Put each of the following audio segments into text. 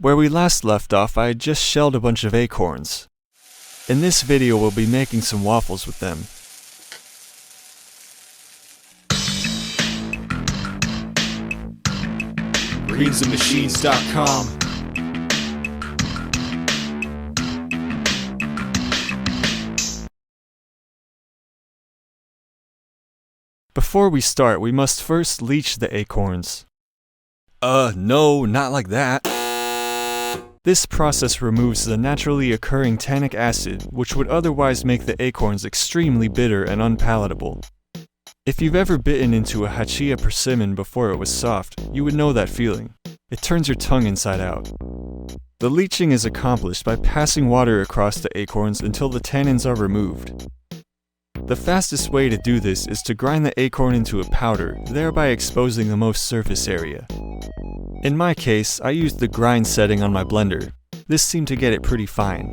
Where we last left off, I had just shelled a bunch of acorns. In this video, we'll be making some waffles with them. greensandmachines.com. Before we start, we must first leach the acorns. No, not like that. This process removes the naturally occurring tannic acid, which would otherwise make the acorns extremely bitter and unpalatable. If you've ever bitten into a hachia persimmon before it was soft, you would know that feeling. It turns your tongue inside out. The leaching is accomplished by passing water across the acorns until the tannins are removed. The fastest way to do this is to grind the acorn into a powder, thereby exposing the most surface area. In my case, I used the grind setting on my blender. This seemed to get it pretty fine.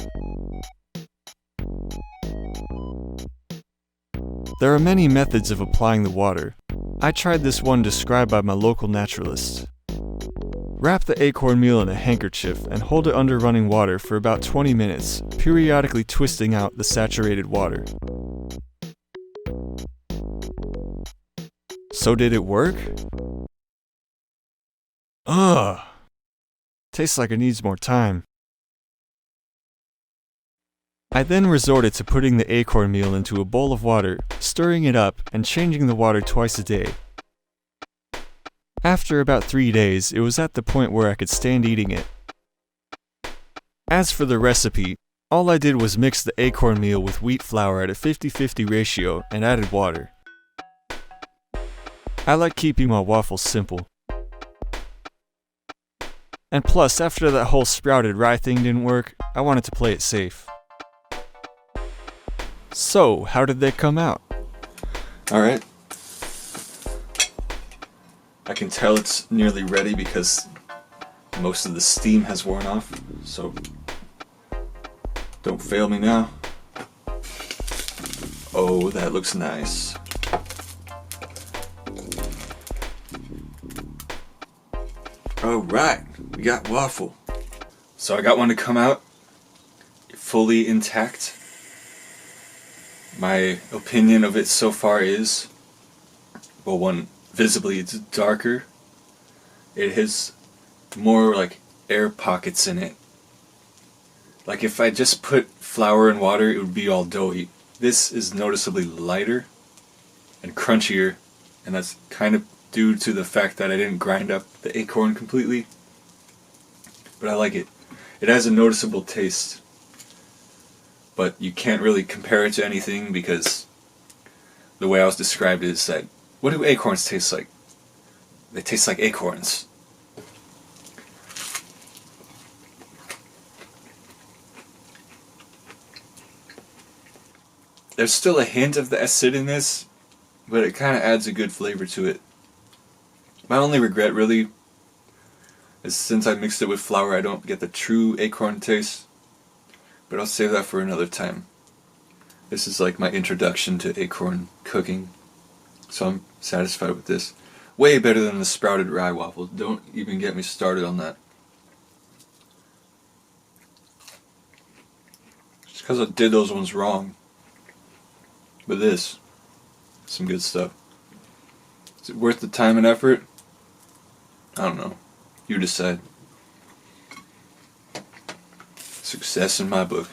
There are many methods of applying the water. I tried this one described by my local naturalist. Wrap the acorn meal in a handkerchief and hold it under running water for about 20 minutes, periodically twisting out the saturated water. So did it work? Ugh! Tastes like it needs more time. I then resorted to putting the acorn meal into a bowl of water, stirring it up, and changing the water twice a day. After about 3 days, it was at the point where I could stand eating it. As for the recipe, all I did was mix the acorn meal with wheat flour at a 50-50 ratio and added water. I like keeping my waffles simple. And plus, after that whole sprouted rye thing didn't work, I wanted to play it safe. So, how did they come out? Alright. I can tell it's nearly ready because most of the steam has worn off, so don't fail me now. Oh, that looks nice. Alright, we got waffle. So I got one to come out fully intact. My opinion of it so far is, well, one, visibly it's darker. It has more like air pockets in it. Like if I just put flour and water, it would be all doughy. This is noticeably lighter and crunchier, and that's kind of due to the fact that I didn't grind up the acorn completely. But I like it. It has a noticeable taste. But you can't really compare it to anything because the way I was described is that, what do acorns taste like? They taste like acorns. There's still a hint of the acid in this, but it kind of adds a good flavor to it. My only regret really is since I mixed it with flour, I don't get the true acorn taste. But I'll save that for another time. This is like my introduction to acorn cooking. So I'm satisfied with this. Way better than the sprouted rye waffles. Don't even get me started on that. Just because I did those ones wrong. But this, some good stuff. Is it worth the time and effort? I don't know. You decide. Success in my book.